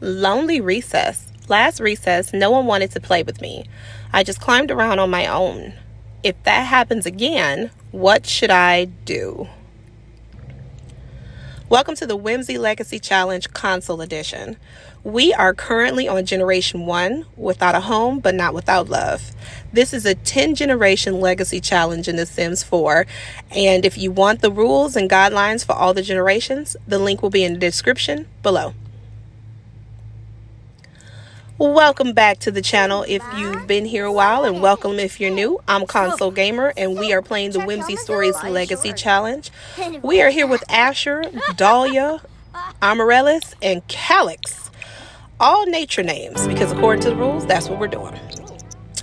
Lonely recess. Last recess, no one wanted to play with me. I just climbed around on my own. If that happens again, what should I do? Welcome to the Whimsy Legacy Challenge Console Edition. We are currently on Generation 1, without a home, but not without love. This is a 10-generation legacy challenge in The Sims 4, and if you want the rules and guidelines for all the generations, the link will be in the description below. Welcome back to the channel if you've been here a while, and welcome if you're new. I'm ConsoleGameHER, and we are playing the Whimsy Stories Legacy Challenge. We are here with Asher, Dahlia, Amaryllis, and Calyx. All nature names, because according to the rules, that's what we're doing.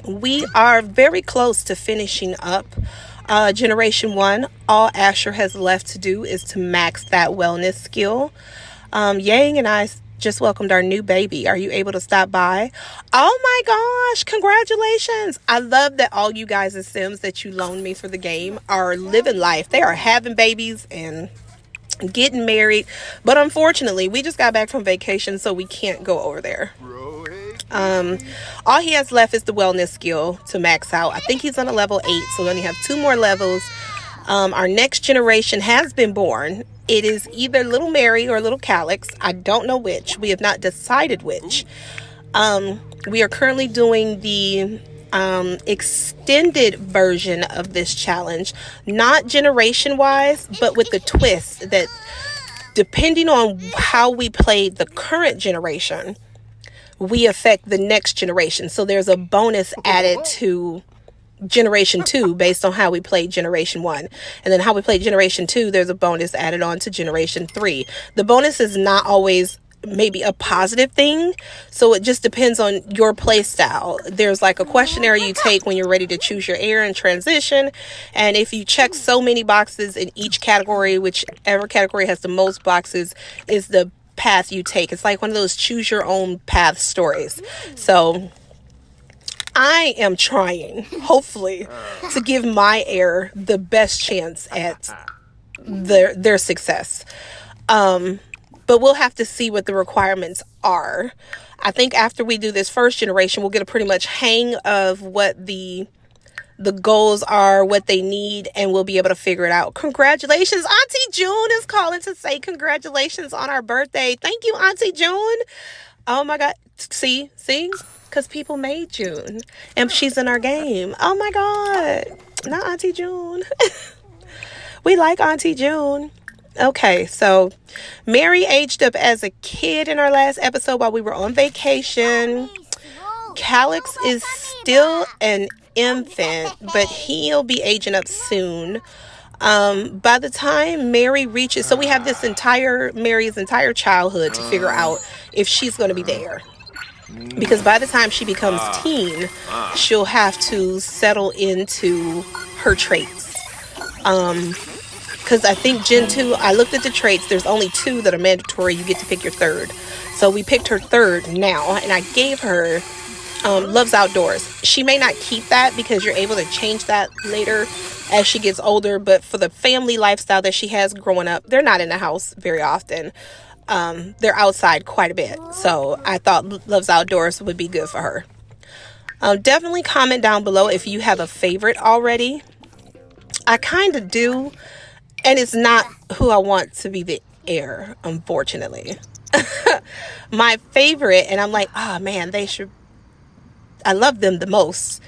We are very close to finishing up Generation 1. All Asher has left to do is to max that wellness skill. Yang and I just welcomed our new baby. Are you able to stop by? Oh my gosh, congratulations. I love that all you guys as Sims that you loaned me for the game are living life. They are having babies and getting married, but unfortunately we just got back from vacation, so we can't go over there. All he has left is the wellness skill to max out. I think he's on a level 8, so we only have 2 more levels. Our next generation has been born. It is either little Mary or little Calyx. I don't know which. We have not decided which. We are currently doing the extended version of this challenge, not generation wise, but with the twist that depending on how we played the current generation, we affect the next generation. So there's a bonus added to Generation 2 based on how we played Generation 1, and then how we played Generation 2, there's a bonus added on to Generation 3. The bonus is not always maybe a positive thing, so it just depends on your play style. There's like a questionnaire you take when you're ready to choose your heir and transition, and if you check so many boxes in each category, whichever category has the most boxes is the path you take. It's like one of those choose your own path stories. So I am trying, hopefully, to give my heir the best chance at their success. But we'll have to see what the requirements are. I think after we do this first generation, we'll get a pretty much hang of what the goals are, what they need, and we'll be able to figure it out. Congratulations. Auntie June is calling to say congratulations on our birthday. Thank you, Auntie June. Oh my God. See? Because people made June, and she's in our game. Oh my God. Not Auntie June. We like Auntie June. Okay, so Mary aged up as a kid in our last episode while we were on vacation. Calyx is still an infant, but he'll be aging up soon. By the time Mary reaches, so we have Mary's entire childhood to figure out if she's going to be there. Because by the time she becomes teen, she'll have to settle into her traits. Because I think Gen 2, I looked at the traits, there's only 2 that are mandatory. You get to pick your third. So we picked her third now, and I gave her loves outdoors. She may not keep that because you're able to change that later as she gets older, but for the family lifestyle that she has growing up, they're not in the house very often. They're outside quite a bit. So I thought loves outdoors would be good for her. Definitely comment down below if you have a favorite already. I kind of do. And it's not who I want to be the heir, unfortunately. My favorite, and I'm like, oh man, I love them the most,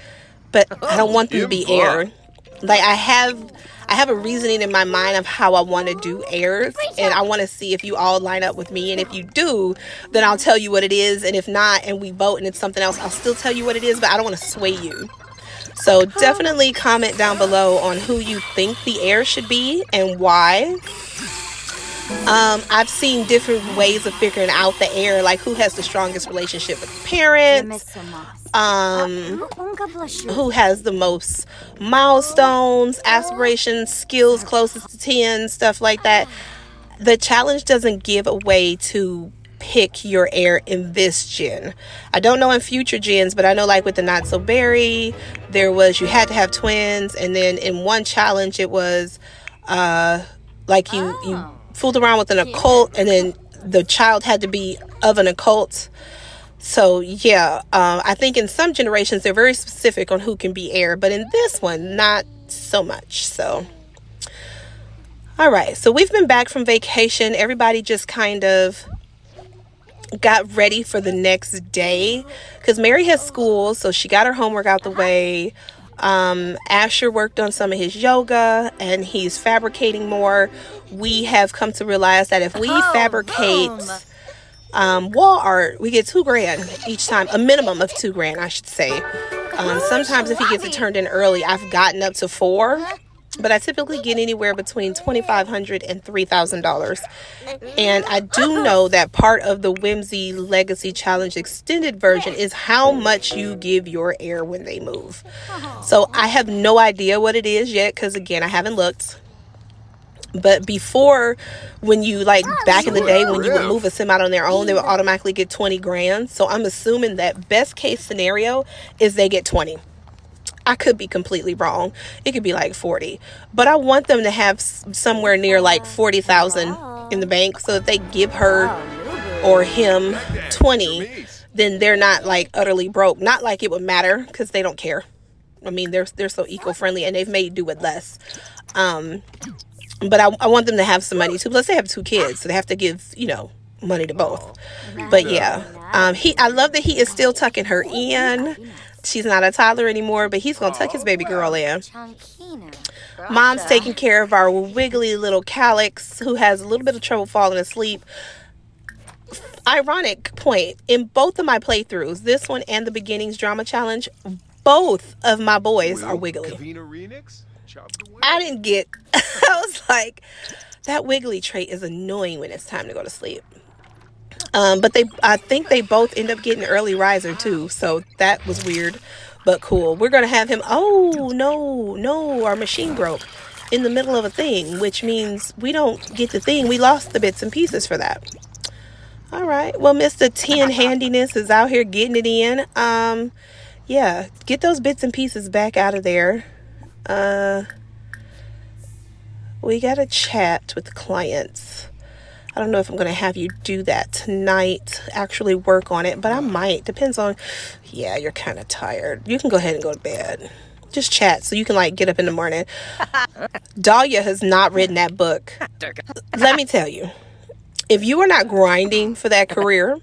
but I don't want them to be heir. Like I have a reasoning in my mind of how I want to do heirs, and I want to see if you all line up with me, and if you do, then I'll tell you what it is, and if not, and we vote and it's something else, I'll still tell you what it is, but I don't want to sway you. So definitely comment down below on who you think the heir should be and why. I've seen different ways of figuring out the heir, like who has the strongest relationship with parents, who has the most milestones, aspirations, skills closest to 10, stuff like that. The challenge doesn't give a way to pick your heir in this gen. I don't know in future gens, but I know like with the Not So Berry, there was you had to have twins, and then in one challenge it was like you fooled around with an occult, and then the child had to be of an occult. So yeah, I think in some generations they're very specific on who can be heir, but in this one, not so much. So, all right. So we've been back from vacation. Everybody just kind of got ready for the next day because Mary has school, so she got her homework out the way. Asher worked on some of his yoga and he's fabricating more. We have come to realize that if we fabricate wall art, we get $2,000 each time, a minimum of $2,000, I should say. Sometimes if he gets it turned in early, I've gotten up to $4,000, but I typically get anywhere between $2,500 and $3,000. And I do know that part of the Whimsy Legacy Challenge extended version is how much you give your heir when they move. So I have no idea what it is yet, because again, I haven't looked. But before, when you, like, back in the day, when you would move a sim out on their own, they would automatically get $20,000. So I'm assuming that best case scenario is they get 20. I could be completely wrong. It could be like 40. But I want them to have somewhere near like 40,000 in the bank. So if they give her or him 20, then they're not like utterly broke. Not like it would matter, because they don't care. I mean, they're so eco-friendly and they've made do with less. But I want them to have some money too. Plus, they have 2 kids, so they have to give, money to both. But yeah, I love that he is still tucking her in. She's not a toddler anymore, but he's gonna tuck his baby girl in. Mom's taking care of our wiggly little Calyx, who has a little bit of trouble falling asleep. Ironic point, in both of my playthroughs, this one and the Beginnings Drama Challenge, both of my boys are wiggly. I didn't get, I was like, that wiggly trait is annoying when it's time to go to sleep. But I think they both end up getting early riser too, so that was weird, but cool. We're gonna have him, oh no, our machine broke in the middle of a thing, which means we don't get the thing. We lost the bits and pieces for that. All right, well, Mr. 10 Handiness is out here getting it in. Yeah, get those bits and pieces back out of there. We gotta chat with the clients. I don't know if I'm going to have you do that tonight, actually work on it, but I might. Depends on, yeah, you're kind of tired. You can go ahead and go to bed. Just chat so you can, like, get up in the morning. Dahlia has not written that book. Let me tell you, if you are not grinding for that career,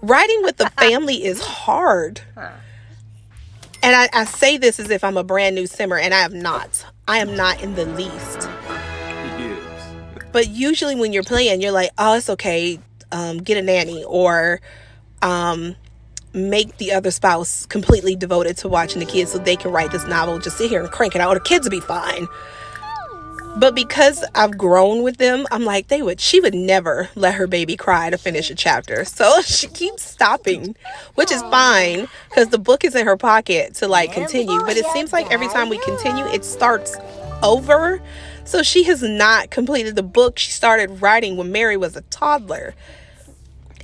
writing with the family is hard. And I say this as if I'm a brand new simmer, and I am not. I am not in the least. But usually when you're playing, you're like, oh, it's okay, get a nanny, or make the other spouse completely devoted to watching the kids so they can write this novel. Just sit here and crank it out. The kids will be fine. But because I've grown with them, I'm like, she would never let her baby cry to finish a chapter. So she keeps stopping, which is fine, because the book is in her pocket to, like, continue. But it seems like every time we continue, it starts over. So she has not completed the book she started writing when Mary was a toddler.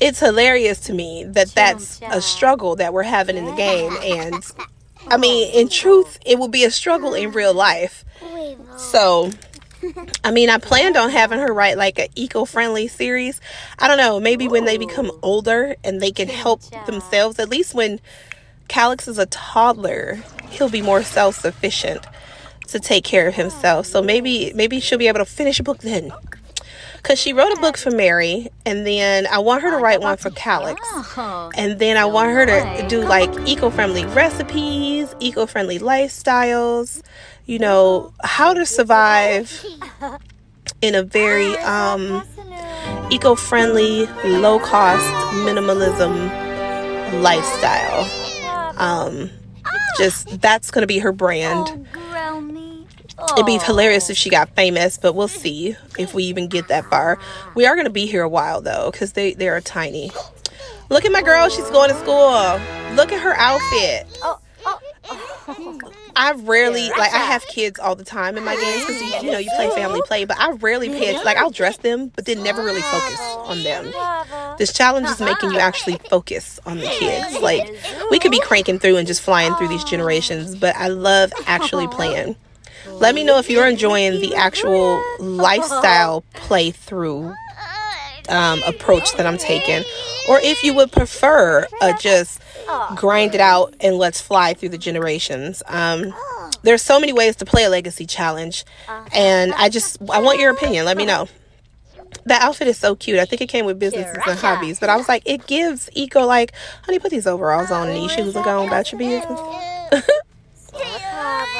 It's hilarious to me that that's a struggle that we're having in the game. And I mean, in truth, it will be a struggle in real life. So, I mean, I planned on having her write like an eco-friendly series. I don't know, maybe when they become older and they can help themselves. At least when Calyx is a toddler, he'll be more self-sufficient to take care of himself. So maybe she'll be able to finish a book then. Because she wrote a book for Mary, and then I want her to write one for Calyx. And then I want her to do like eco-friendly recipes, eco-friendly lifestyles, how to survive in a very eco-friendly, low-cost, minimalism lifestyle. That's going to be her brand. It'd be hilarious if she got famous, but we'll see if we even get that far. We are going to be here a while, though, because they are tiny. Look at my girl. She's going to school. Look at her outfit. I rarely, I have kids all the time in my games because, you play family play, but I rarely pay it. Like, I'll dress them, but then never really focus on them. This challenge is making you actually focus on the kids. Like, we could be cranking through and just flying through these generations, but I love actually playing. Let me know if you're enjoying the actual lifestyle playthrough approach that I'm taking, or if you would prefer just grind it out and let's fly through the generations. There's so many ways to play a legacy challenge, and I want your opinion. Let me know. That outfit is so cute. I think it came with businesses and hobbies, but I was like, it gives eco, like, honey, put these overalls on and these shoes and go on about your business.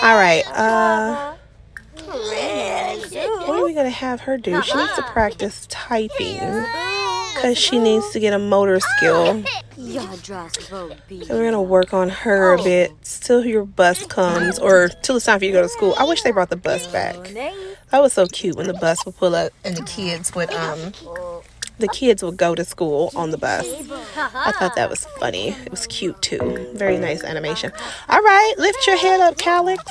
All right, what are we gonna have her do? She needs to practice typing because she needs to get a motor skill. And we're gonna work on her a bit till your bus comes, or till it's time for you to go to school. I wish they brought the bus back. That was so cute when the bus would pull up and the kids would go to school on the bus. I thought that was funny. It was cute too. Very nice animation. All right, lift your head up, Calix.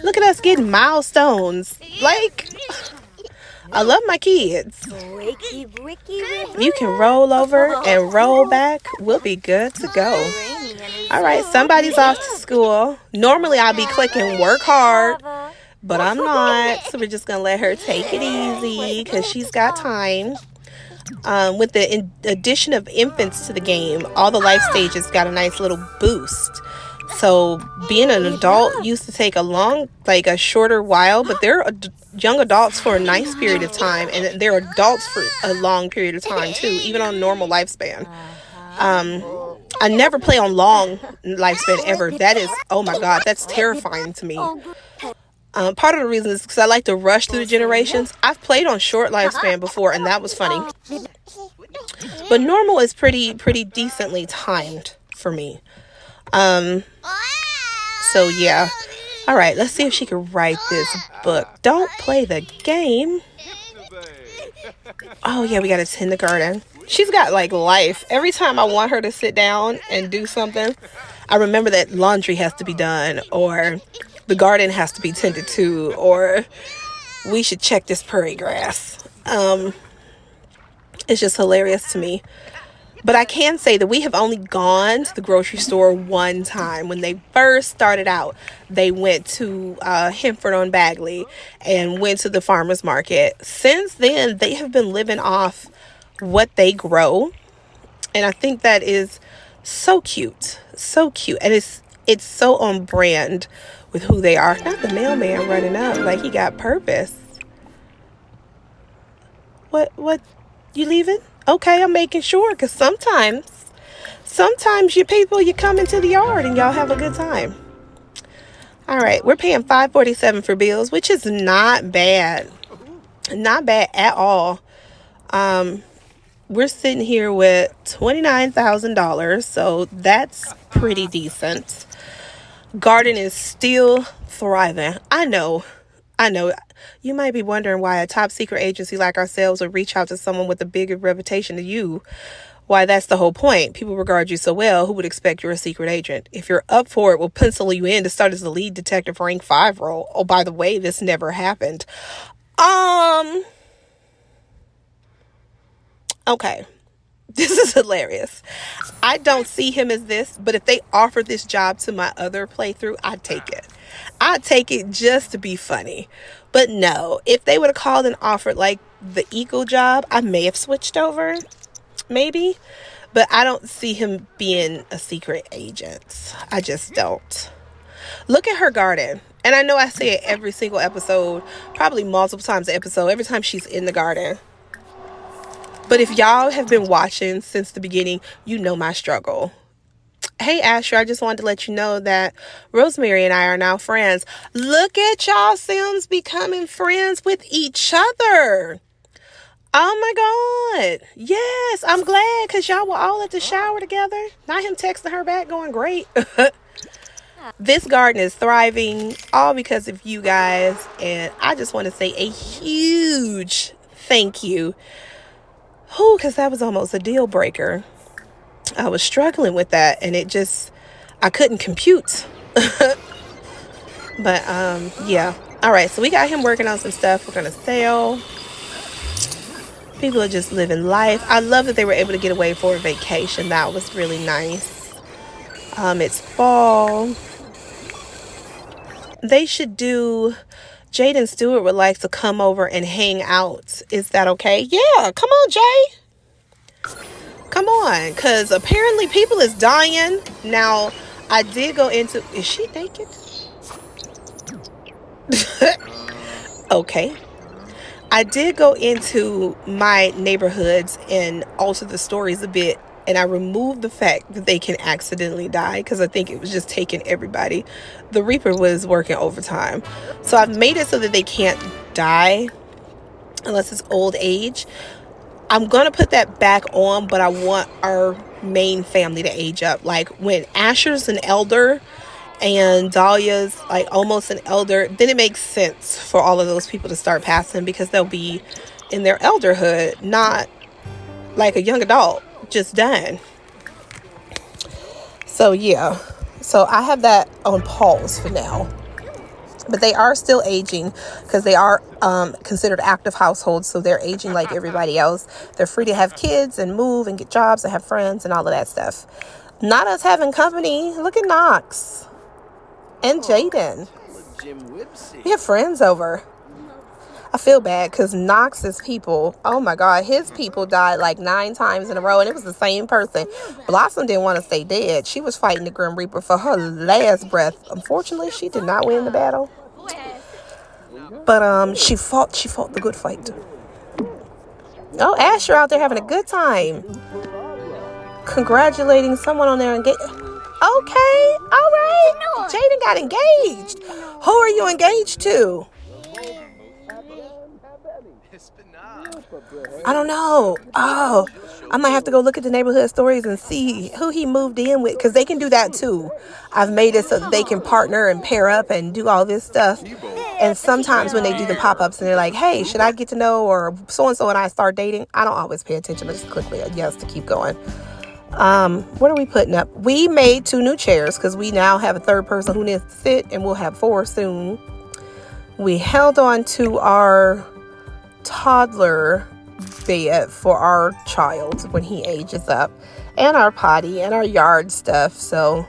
Look at us getting milestones. Like, I love my kids. You can roll over and roll back. We'll be good to go. All right, somebody's off to school. Normally, I'll be clicking work hard, but I'm not. So we're just going to let her take it easy because she's got time. With the addition of infants to the game, all the life stages got a nice little boost. So being an adult used to take a shorter while, but they're young adults for a nice period of time, and they're adults for a long period of time too, even on normal lifespan. I never play on long lifespan ever. That is, oh my God, that's terrifying to me. Part of the reason is because I like to rush through the generations. I've played on short lifespan before, and that was funny. But normal is pretty decently timed for me. So yeah. All right, let's see if she can write this book. Don't play the game. Oh yeah, we gotta tend the garden. She's got like life. Every time I want her to sit down and do something, I remember that laundry has to be done, or the garden has to be tended to, or we should check this prairie grass. It's just hilarious to me. But I can say that we have only gone to the grocery store one time. When they first started out, they went to Hempford on Bagley and went to the farmer's market. Since then, they have been living off what they grow. And I think that is so cute. So cute. And it's so on brand with who they are. Not the mailman running up like he got purpose. What? You leaving? Okay, I'm making sure, because sometimes you people, you come into the yard and y'all have a good time. All right, we're paying $5.47 for bills, which is not bad. Not bad at all. We're sitting here with $29,000, so that's pretty decent. Garden is still thriving. I know. You might be wondering why a top secret agency like ourselves would reach out to someone with a bigger reputation than you. Why, that's the whole point. People regard you so well, who would expect you're a secret agent? If you're up for it, we'll pencil you in to start as the lead detective rank 5 role. Oh, by the way, this never happened. Okay. This is hilarious. I don't see him as this, but if they offered this job to my other playthrough, I'd take it. I'd take it just to be funny. But no, if they would have called and offered like the eco job, I may have switched over. Maybe. But I don't see him being a secret agent. I just don't. Look at her garden. And I know I say it every single episode, probably multiple times an episode, every time she's in the garden. But if y'all have been watching since the beginning, you know my struggle. Hey, Asher, I just wanted to let you know that Rosemary and I are now friends. Look at y'all Sims becoming friends with each other. Oh, my God. Yes, I'm glad, because y'all were all at the shower together. Not him texting her back going, great. This garden is thriving, all because of you guys. And I just want to say a huge thank you. Because that was almost a deal breaker. I was struggling with that, and I couldn't compute. But yeah. All right, so we got him working on some stuff we're gonna sell. People are just living life. I love that they were able to get away for a vacation. That was really nice. It's fall. They should do Jaden Stewart would like to come over and hang out. Is that okay? Yeah, come on, Jay. Come on, because apparently people is dying. Now, I did go into... Is she naked? Okay. I did go into my neighborhoods and alter the stories a bit, and I removed the fact that they can accidentally die because I think it was just taking everybody. The Reaper was working overtime. So I've made it so that they can't die unless it's old age. I'm going to put that back on, but I want our main family to age up. Like when Asher's an elder and Dahlia's like almost an elder, then it makes sense for all of those people to start passing because they'll be in their elderhood, not like a young adult just dying. So yeah, so I have that on pause for now. But they are still aging because they are considered active households. So they're aging like everybody else. They're free to have kids and move and get jobs and have friends and all of that stuff. Not us having company. Look at Knox and Jaden. We have friends over. I feel bad because Knox's people, oh my God, his people died like 9 times in a row. And it was the same person. Blossom didn't want to stay dead. She was fighting the Grim Reaper for her last breath. Unfortunately, she did not win the battle. But she fought the good fight. Oh, Asher out there having a good time. Congratulating someone on there. Okay, all right. Jaden got engaged. Who are you engaged to? I don't know. Oh, I might have to go look at the neighborhood stories and see who he moved in with, because they can do that too. I've made it so that they can partner and pair up and do all this stuff. And sometimes when they do the pop-ups and they're like, hey, should I get to know, or so-and-so and I start dating, I don't always pay attention. I just click yes to keep going. What are we putting up? We made 2 new chairs because we now have a third person who needs to sit, and we'll have 4 soon. We held on to our toddler bed for our child when he ages up, and our potty and our yard stuff. So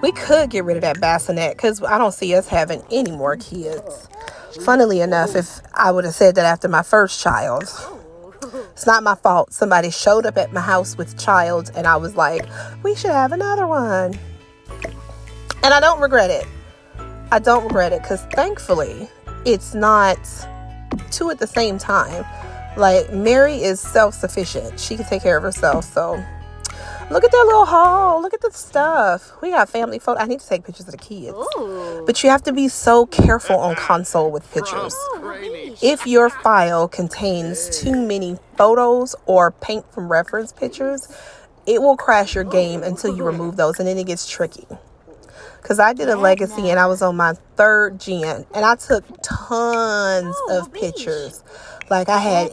we could get rid of that bassinet because I don't see us having any more kids. Funnily enough, if I would have said that after my first child, it's not my fault. Somebody showed up at my house with a child and I was like, we should have another one. And I don't regret it. I don't regret it because thankfully it's not 2 at the same time. Like, Mary is self-sufficient. She can take care of herself. So look at that little haul. Look at the stuff. We got family photo. I need to take pictures of the kids. Ooh. But you have to be so careful on console with pictures. If your file contains too many photos or paint from reference pictures, it will crash your game until you remove those, and then it gets tricky. Because I did a legacy and I was on my 3rd gen and I took tons of pictures. Like, I had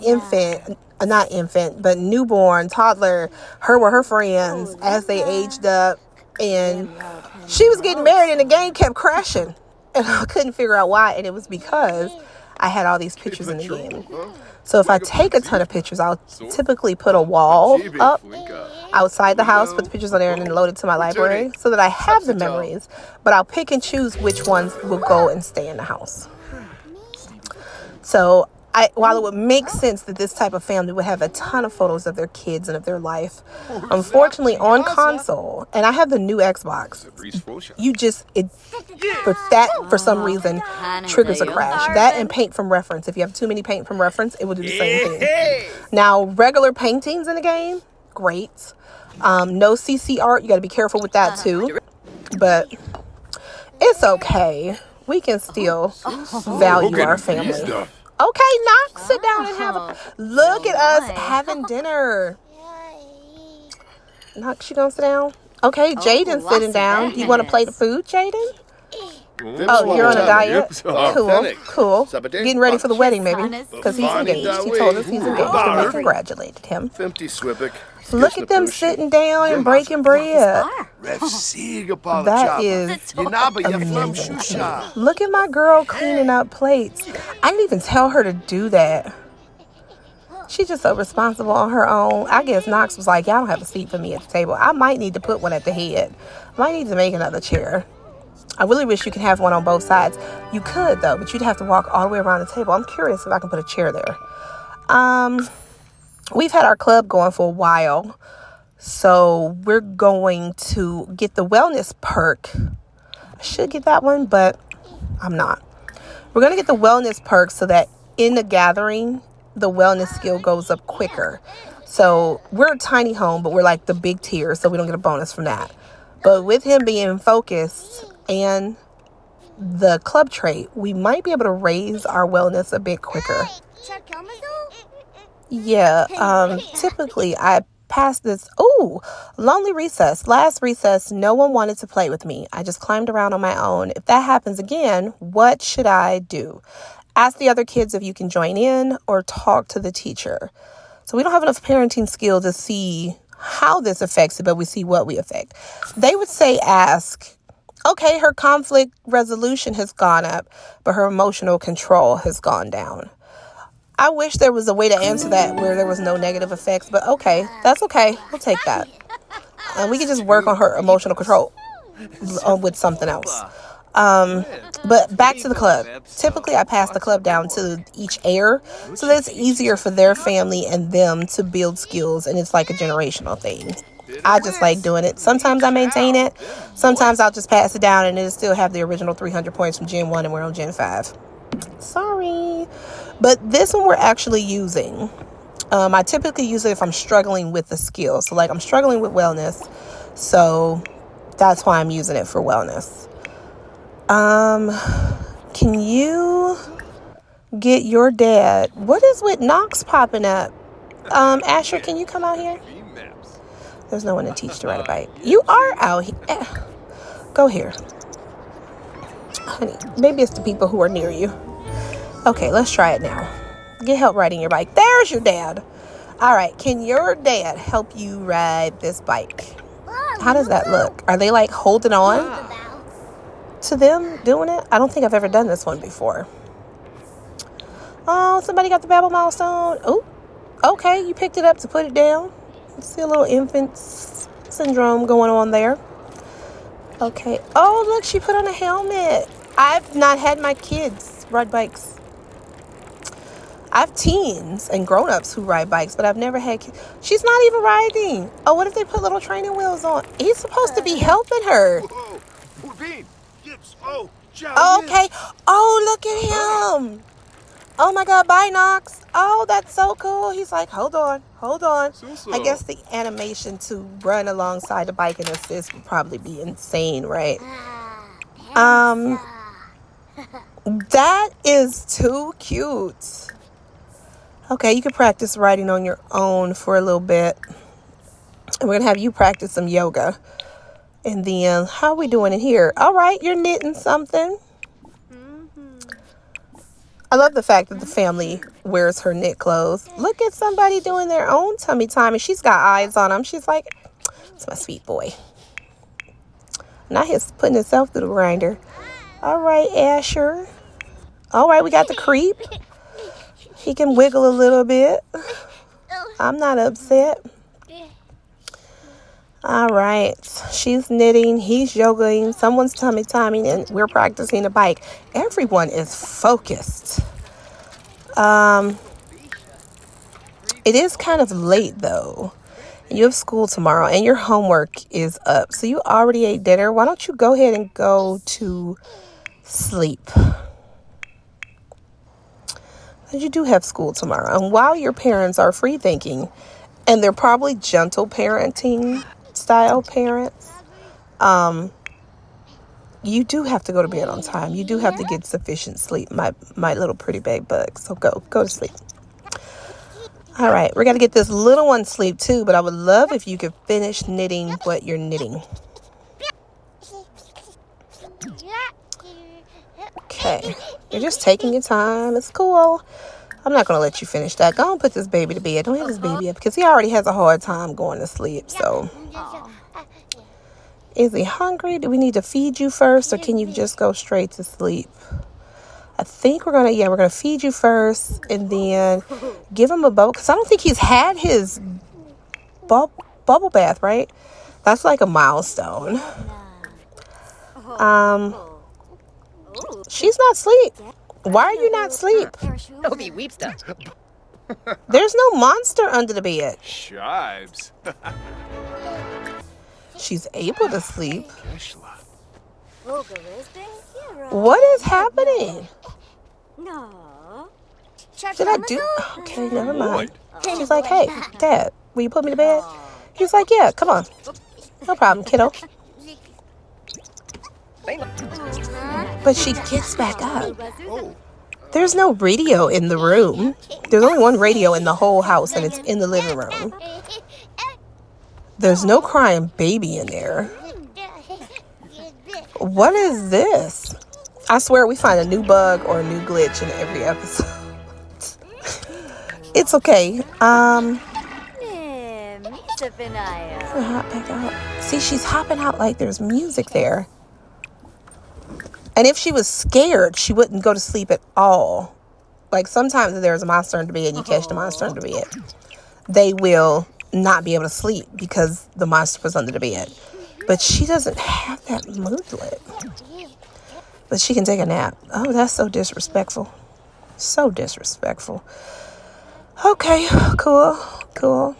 newborn, toddler, her with her friends as they aged up, and she was getting married and the game kept crashing and I couldn't figure out why, and it was because I had all these pictures in the game. So if I take a ton of pictures, I'll typically put a wall up outside the house, put the pictures on there, and then load it to my library so that I have the memories. But I'll pick and choose which ones will go and stay in the house. So while it would make sense that this type of family would have a ton of photos of their kids and of their life, unfortunately on console, and I have the new Xbox, for some reason triggers a crash. That and paint from reference. If you have too many paint from reference, it will do the same thing. Now, regular paintings in the game, great. No CC art, you got to be careful with that too. But it's okay. We can still value our family. Okay, Knox, sit down and have a look at us having dinner. Knox, you gonna sit down? Okay, Jaden's sitting down. Do you want to play the food, Jaden? Oh, you're on a diet? Cool. Getting ready for the wedding, maybe? Because he's engaged. He told us he's engaged, and we congratulated him. Look at them sitting down and breaking bread. That is amazing. Look at my girl cleaning up plates. I didn't even tell her to do that. She's just so responsible on her own. I guess Knox was like, y'all don't have a seat for me at the table. I might need to put one at the head. I might need to make another chair. I really wish you could have one on both sides. You could, though, but you'd have to walk all the way around the table. I'm curious if I can put a chair there. We've had our club going for a while, so we're going to get the wellness perk. I should get that one, but I'm not. We're going to get the wellness perk so that in the gathering, the wellness skill goes up quicker. So we're a tiny home, but we're like the big tier, so we don't get a bonus from that. But with him being focused and the club trait, we might be able to raise our wellness a bit quicker. Yeah, typically I passed this. Oh, lonely recess. Last recess, no one wanted to play with me. I just climbed around on my own. If that happens again, what should I do? Ask the other kids if you can join in or talk to the teacher. So we don't have enough parenting skill to see how this affects it, but we see what we affect. They would say ask. Okay, her conflict resolution has gone up, but her emotional control has gone down. I wish there was a way to answer that where there was no negative effects, but okay, that's okay. We'll take that. And we can just work on her emotional control with something else. But back to the club. Typically, I pass the club down to each heir, so that it's easier for their family and them to build skills, and it's like a generational thing. I just like doing it. Sometimes I maintain it. Sometimes I'll just pass it down and it'll still have the original 300 points from Gen 1 and we're on Gen 5. Sorry. But this one we're actually using. I typically use it if I'm struggling with the skill. So like I'm struggling with wellness. So that's why I'm using it for wellness. Can you get your dad? What is with Knox popping up? Asher, can you come out here? There's no one to teach to ride a bike. You are out here. Go here. Honey, maybe it's the people who are near you. Okay, let's try it now. Get help riding your bike. There's your dad. All right, can your dad help you ride this bike? How does that look? Are they like holding on to them doing it? I don't think I've ever done this one before. Oh, somebody got the Babel milestone. Oh, okay, you picked it up to put it down. See a little infant syndrome going on there. Okay. Oh, look, she put on a helmet. I've not had my kids ride bikes. I have teens and grown-ups who ride bikes, but I've never had kids. She's not even riding. Oh, what if they put little training wheels on? He's supposed to be helping her. Okay. Oh, look at him. Oh my God, bye Knox. Oh, that's so cool. He's like, hold on. I guess the animation to run alongside the bike and assist would probably be insane, right? That is too cute. Okay, you can practice riding on your own for a little bit. And we're gonna have you practice some yoga. And then, how are we doing in here? All right, you're knitting something. I love the fact that the family wears her knit clothes. Look at somebody doing their own tummy time, and she's got eyes on him. She's like, it's my sweet boy. Now he's putting himself through the grinder. All right, Asher. All right, we got the creep. He can wiggle a little bit. I'm not upset. All right, she's knitting, he's yogaing, someone's tummy timing, and we're practicing the bike. Everyone is focused. It is kind of late though. You have school tomorrow and your homework is up. So you already ate dinner. Why don't you go ahead and go to sleep? Because you do have school tomorrow. And while your parents are free thinking, and they're probably gentle parenting style parents, you do have to go to bed on time. You do have to get sufficient sleep, my little pretty bag bug. So go to sleep. All right, we're going to get this little one sleep too, but I would love if you could finish knitting what you're knitting. Okay, you're just taking your time. It's cool. I'm not going to let you finish that. Go and put this baby to bed. Don't have this baby up because he already has a hard time going to sleep. So, is he hungry? Do we need to feed you first, or can you just go straight to sleep? I think we're going to feed you first and then give him a bubble, because I don't think he's had his bubble bath, right? That's like a milestone. She's not asleep. Why are you not asleep? There's no monster under the bed. Shibes. She's able to sleep. What is happening? Did I do? Okay, never mind. She's like, hey, Dad, will you put me to bed? He's like, yeah, come on. No problem, kiddo. But she gets back up. There's no radio in the room. There's only one radio in the whole house, and it's in the living room. There's no crying baby in there. What is this? I swear we find a new bug or a new glitch in every episode. It's okay. Hop back out. See, she's hopping out like there's music there. And if she was scared, she wouldn't go to sleep at all. Like sometimes if there's a monster in the bed and you catch the monster under the bed, they will not be able to sleep because the monster was under the bed. But she doesn't have that moodlet. But she can take a nap. Oh, that's so disrespectful. So disrespectful. Okay, cool.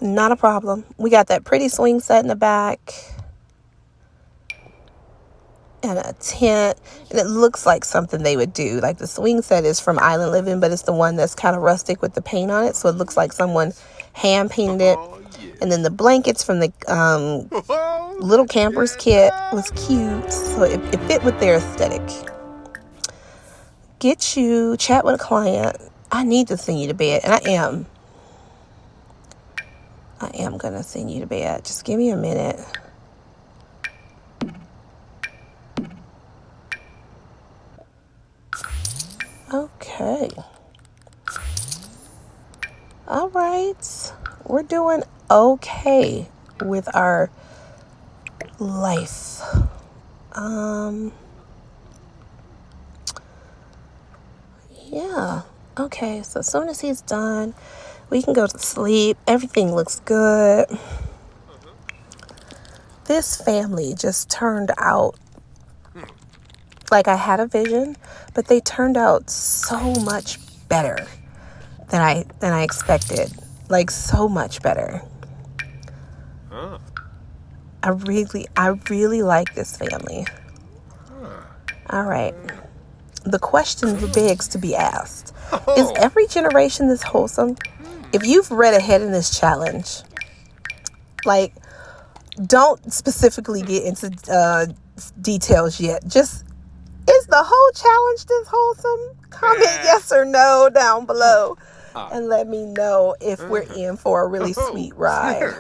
Not a problem. We got that pretty swing set in the back. And a tent. And it looks like something they would do. Like the swing set is from Island Living, but it's the one that's kind of rustic with the paint on it. So it looks like someone hand painted it. And then the blankets from the little campers kit was cute. So it fit with their aesthetic. Get you, chat with a client. I need to send you to bed. And I am going to send you to bed. Just give me a minute. Okay. All right. We're doing okay with our life. Yeah. Okay. So as soon as he's done, we can go to sleep. Everything looks good. This family just turned out like I had a vision, but they turned out so much better than I expected. Like so much better. I really like this family. All right. The question begs to be asked. Is every generation this wholesome? If you've read ahead in this challenge, like, don't specifically get into details yet. Just, is the whole challenge this wholesome? Comment yes or no down below. And let me know if we're in for a really sweet ride.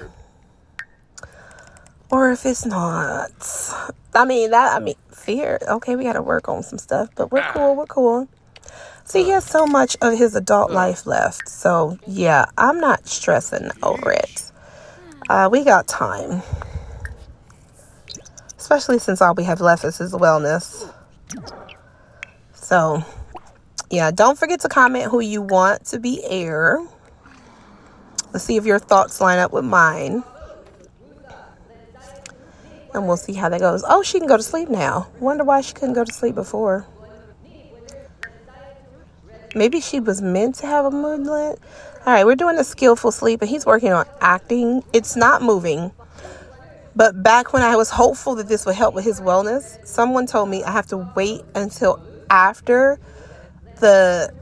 Or if it's not. Fear. Okay, we got to work on some stuff. But we're cool. See, he has so much of his adult life left. So, yeah, I'm not stressing over it. We got time. Especially since all we have left is his wellness. So, yeah, don't forget to comment who you want to be heir. Let's see if your thoughts line up with mine. And we'll see how that goes. Oh, she can go to sleep now. Wonder why she couldn't go to sleep before. Maybe she was meant to have a moodlet. All right, we're doing a skillful sleep, and he's working on acting. It's not moving. But back when I was hopeful that this would help with his wellness, someone told me I have to wait until after the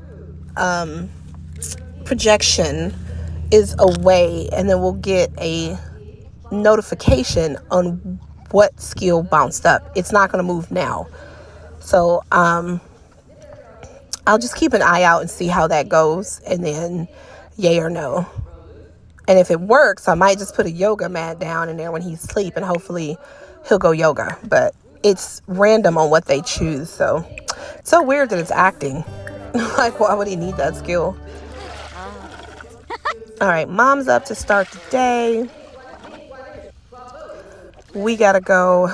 projection is away, and then we'll get a notification on what skill bounced up. It's not going to move now. So I'll just keep an eye out and see how that goes, and then yay or no. And if it works, I might just put a yoga mat down in there when he's asleep, and hopefully he'll go yoga. But it's random on what they choose. So it's so weird that it's acting. Like, why would he need that skill? All right, mom's up to start the day. We gotta go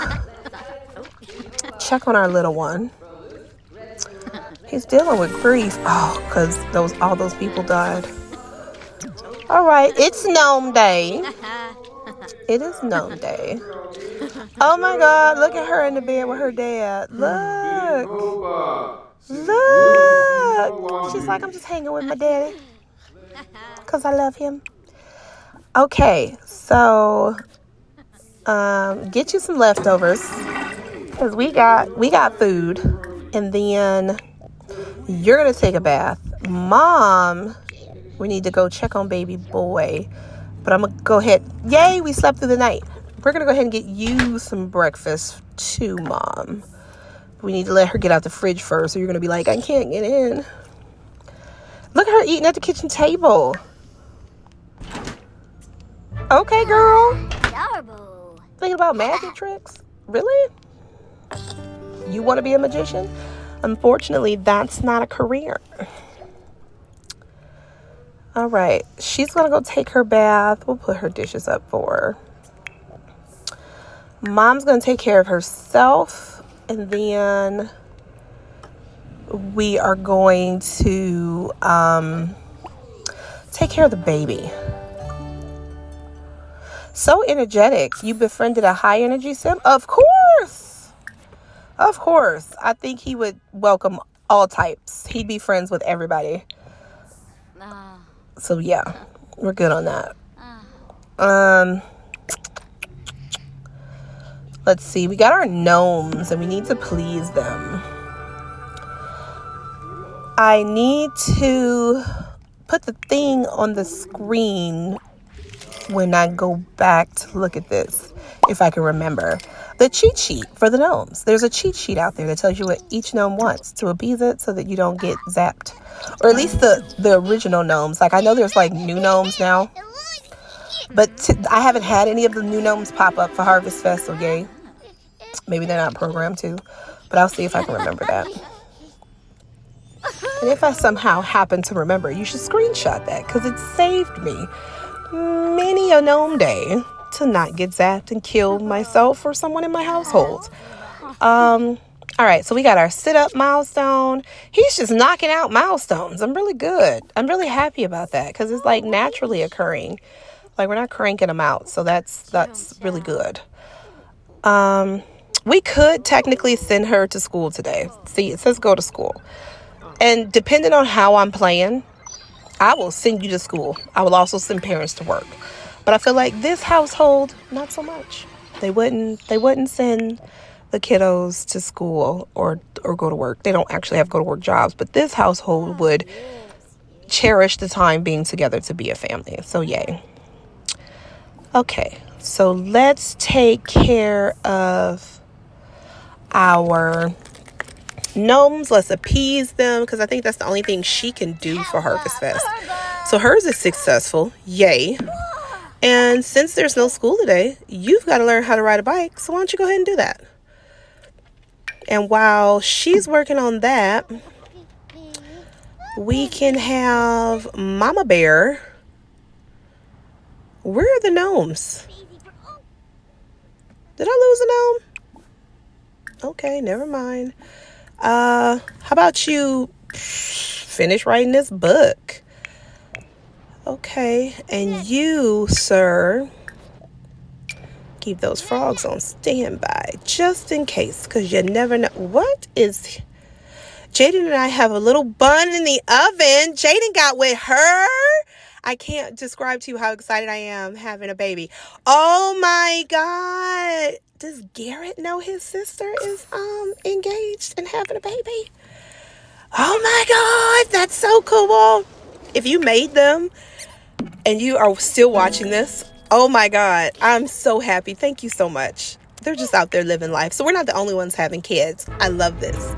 check on our little one. He's dealing with grief. Oh, because all those people died. All right, it's gnome day. It is gnome day. Oh my God, look at her in the bed with her dad. Look. Look. She's like, I'm just hanging with my daddy. Because I love him. Okay, so get you some leftovers. Because we got food. And then you're going to take a bath. Mom, we need to go check on baby boy. But I'm going to go ahead. Yay, we slept through the night. We're going to go ahead and get you some breakfast too, Mom. We need to let her get out the fridge first. So you're going to be like, I can't get in. Look at her eating at the kitchen table. Okay, girl. Thinking about magic tricks? Really? You want to be a magician? Unfortunately, that's not a career. All right. She's going to go take her bath. We'll put her dishes up for her. Mom's going to take care of herself. And then we are going to take care of the baby. So energetic. You befriended a high energy sim? Of course. Of course. I think he would welcome all types. He'd be friends with everybody. So yeah, we're good on that. Let's see. We got our gnomes and we need to please them. I need to put the thing on the screen when I go back to look at this, if I can remember. The cheat sheet for the gnomes. There's a cheat sheet out there that tells you what each gnome wants to appease it so that you don't get zapped. Or at least the original gnomes. Like, I know there's like new gnomes now. But I haven't had any of the new gnomes pop up for Harvest Fest, so yay. Maybe they're not programmed to. But I'll see if I can remember that. And if I somehow happen to remember, you should screenshot that because it saved me many a gnome day to not get zapped and kill myself or someone in my household. All right, so we got our sit-up milestone. He's just knocking out milestones. I'm really good. I'm really happy about that because it's like naturally occurring. Like, we're not cranking them out, so that's really good. We could technically send her to school today. See, it says go to school. And depending on how I'm playing, I will send you to school. I will also send parents to work. But I feel like this household, not so much. They wouldn't send the kiddos to school or go to work. They don't actually have go to work jobs, but this household would cherish the time being together to be a family. So yay. Okay, so let's take care of our gnomes. Let's appease them because I think that's the only thing she can do for Harvest Fest. So hers is successful. Yay. And since there's no school today, you've got to learn how to ride a bike. So why don't you go ahead and do that? And while she's working on that, we can have Mama Bear. Where are the gnomes? Did I lose a gnome? Okay, never mind. How about you finish writing this book? Okay, and you, sir, keep those frogs on standby just in case, because you never know. What is... Jaden and I have a little bun in the oven. Jaden got with her. I can't describe to you how excited I am having a baby. Oh my God. Does Garrett know his sister is engaged and having a baby? Oh my God, that's so cool. If you made them and you are still watching this, oh my God, I'm so happy. Thank you so much. They're just out there living life. So we're not the only ones having kids. I love this.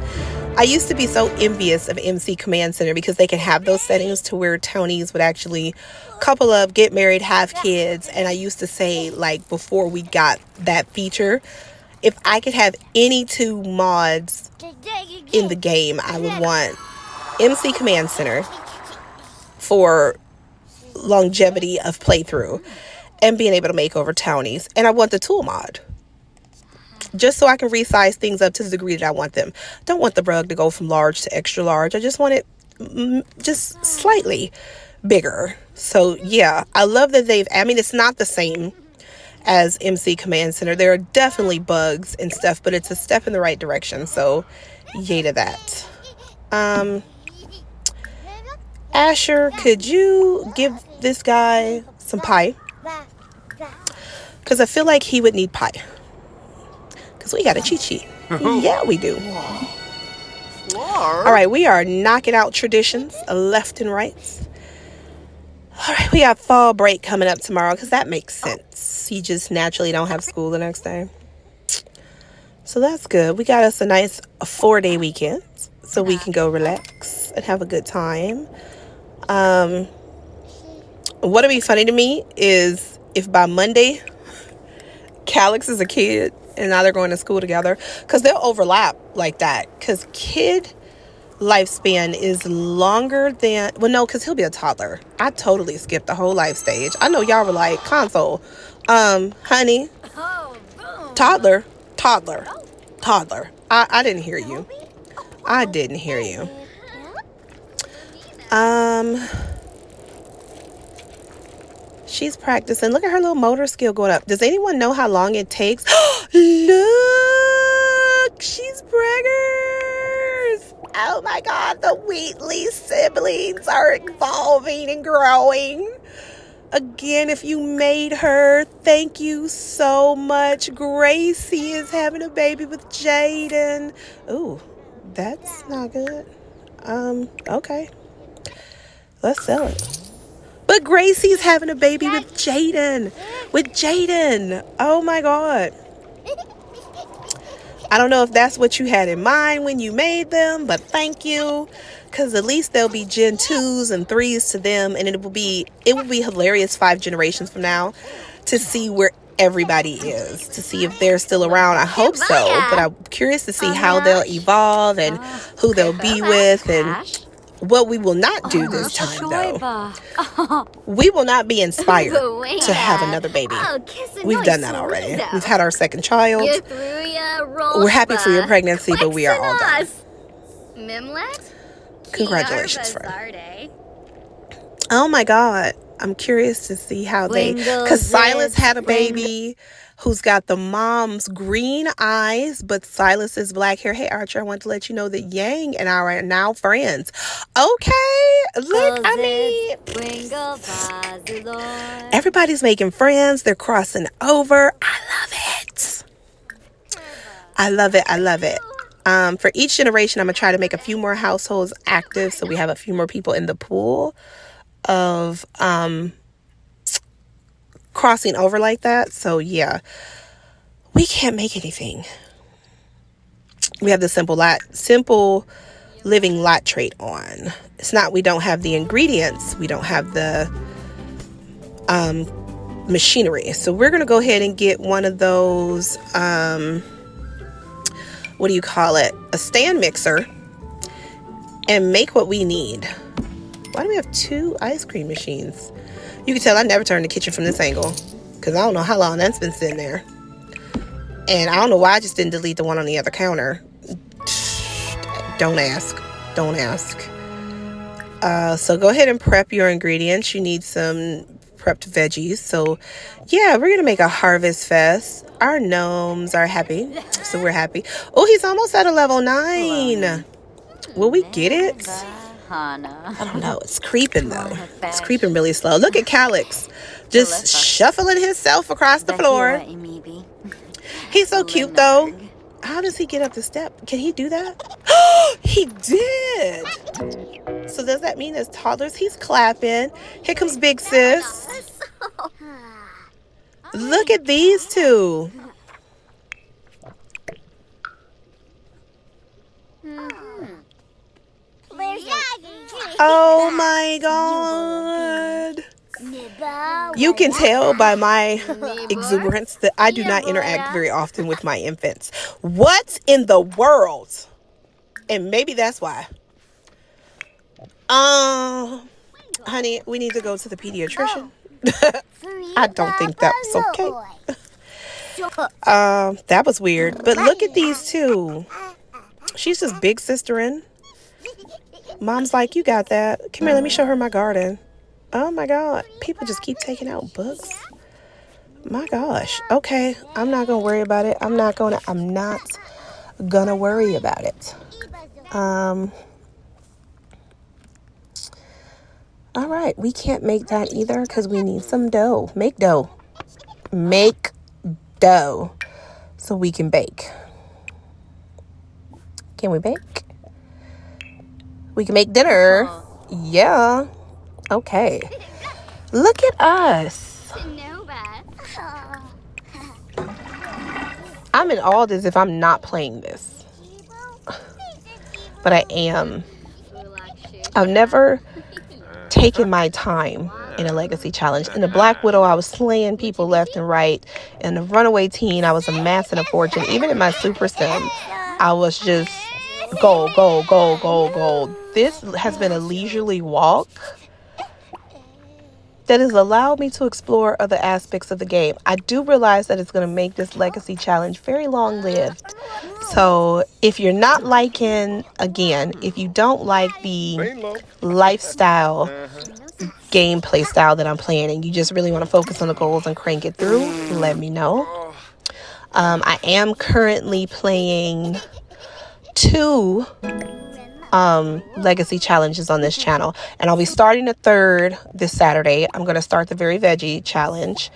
I used to be so envious of MC Command Center because they can have those settings to where Tonys would actually couple up, get married, have kids. And I used to say, like, before we got that feature, if I could have any two mods in the game, I would want MC Command Center for longevity of playthrough and being able to make over townies. And I want the tool mod just so I can resize things up to the degree that I want them. Don't want the rug to go from large to extra large. I just want it just slightly bigger. So yeah, I love that it's not the same as MC Command Center. There are definitely bugs and stuff, but it's a step in the right direction, so yay to that. Asher, could you give this guy some pie? Because I feel like he would need pie. Because we got a cheat sheet. Yeah, we do. All right, we are knocking out traditions left and right. All right, we got fall break coming up tomorrow because that makes sense. You just naturally don't have school the next day. So that's good. We got us a nice 4-day weekend so we can go relax and have a good time. What'll be funny to me is if by Monday, Calix is a kid and now they're going to school together, because they'll overlap like that. Because kid lifespan is longer than, well, no, because he'll be a toddler. I totally skipped the whole life stage. I know y'all were like, console, honey, toddler. I didn't hear you. I didn't hear you. She's practicing. Look at her little motor skill going up. Does anyone know how long it takes? Look, she's preggers. Oh my God, the Wheatley siblings are evolving and growing. Again, if you made her, thank you so much. Gracie is having a baby with Jaden. Ooh, that's not good. Okay. Let's sell it. But Gracie's having a baby with Jaden. Oh my God. I don't know if that's what you had in mind when you made them, but thank you. Because at least there'll be Gen 2s and 3s to them. And it will be hilarious 5 generations from now to see where everybody is. To see if they're still around. I hope so. But I'm curious to see how they'll evolve and who they'll be with. And what we will not do this time, though, we will not be inspired to have another baby. We've done that already. We've had our second child. We're happy for your pregnancy, but we are all done. Congratulations, friend. Oh my God. I'm curious to see how they, because Silas had a baby who's got the mom's green eyes, but Silas is black hair. Hey, Archer, I want to let you know that Yang and I are now friends. Okay. Look, I mean, everybody's making friends. They're crossing over. I love it. I love it. For each generation, I'm going to try to make a few more households active so we have a few more people in the pool of crossing over like that. So yeah, we can't make anything. We have the simple living lot trait on. It's not we don't have the ingredients, we don't have the machinery. So we're gonna go ahead and get one of those what do you call it, a stand mixer, and make what we need. Why do we have 2 ice cream machines? You can tell I never turned the kitchen from this angle because I don't know how long that's been sitting there. And I don't know why I just didn't delete the one on the other counter. Don't ask. So go ahead and prep your ingredients. You need some prepped veggies. So yeah, we're going to make a harvest fest. Our gnomes are happy. So we're happy. Oh, he's almost at a level 9. Will we get it? I don't know. It's creeping though. It's creeping really slow. Look at Calix, just shuffling himself across the floor. He's so cute though. How does he get up the step? Can he do that? He did. So does that mean as toddlers he's clapping? Here comes big sis. Look at these two. Oh my God. You can tell by my exuberance that I do not interact very often with my infants. What in the world? And maybe that's why. Honey, we need to go to the pediatrician. I don't think that was okay. That was weird. But look at these two. She's just big sisterin'. Mom's like, you got that. Come here, let me show her my garden. Oh my God. People just keep taking out books. My gosh. Okay, I'm not gonna worry about it. I'm not gonna worry about it. All right, we can't make that either because we need some dough. Make dough. Make dough so we can bake. Can we bake? We can make dinner. Yeah. Okay. Look at us. I'm in awe as if I'm not playing this. But I am. I've never taken my time in a legacy challenge. In the Black Widow, I was slaying people left and right. In the Runaway Teen, I was amassing a fortune. Even in my Super Sim, I was just gold, gold, gold, gold, gold. This has been a leisurely walk that has allowed me to explore other aspects of the game. I do realize that it's going to make this legacy challenge very long-lived. So if you're not liking, again, if you don't like the lifestyle gameplay style that I'm playing and you just really want to focus on the goals and crank it through, let me know. I am currently playing 2 legacy challenges on this channel, and I'll be starting a 3rd this Saturday. I'm going to start the Very Veggie challenge.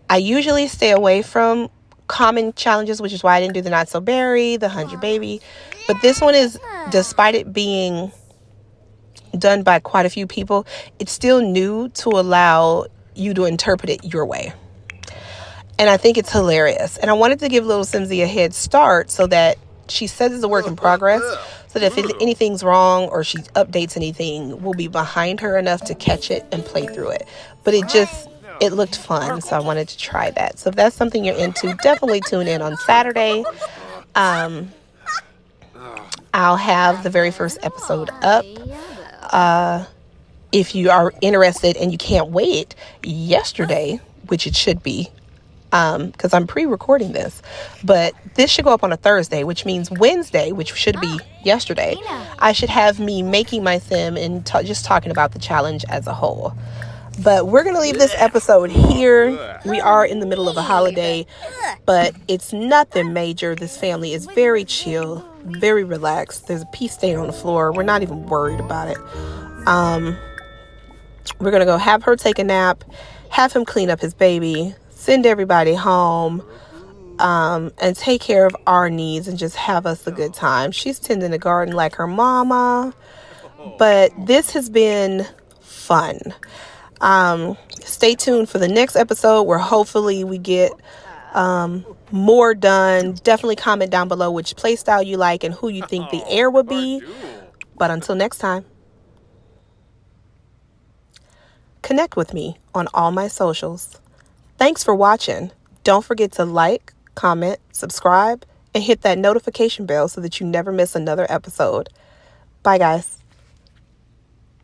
I usually stay away from common challenges, which is why I didn't do the Not So Berry, the 100 Baby, but this one is, despite it being done by quite a few people, it's still new to allow you to interpret it your way. And I think it's hilarious. And I wanted to give little Simsy a head start so that she says it's a work in progress, so that if anything's wrong or she updates anything, we'll be behind her enough to catch it and play through it. But it looked fun, so I wanted to try that. So if that's something you're into, definitely tune in on Saturday. I'll have the very first episode up. If you are interested and you can't wait, yesterday, which it should be, because I'm pre-recording this, but this should go up on a Thursday, which means Wednesday, which should be yesterday, I should have me making my sim and just talking about the challenge as a whole. But we're going to leave this episode here. We are in the middle of a holiday, but it's nothing major. This family is very chill, very relaxed. There's a pea stain on the floor. We're not even worried about it. We're going to go have her take a nap, have him clean up his baby, send everybody home, and take care of our needs and just have us a good time. She's tending the garden like her mama, but this has been fun. Stay tuned for the next episode where hopefully we get more done. Definitely comment down below which playstyle you like and who you think the heir would be. But until next time, connect with me on all my socials. Thanks for watching. Don't forget to like, comment, subscribe, and hit that notification bell so that you never miss another episode. Bye, guys.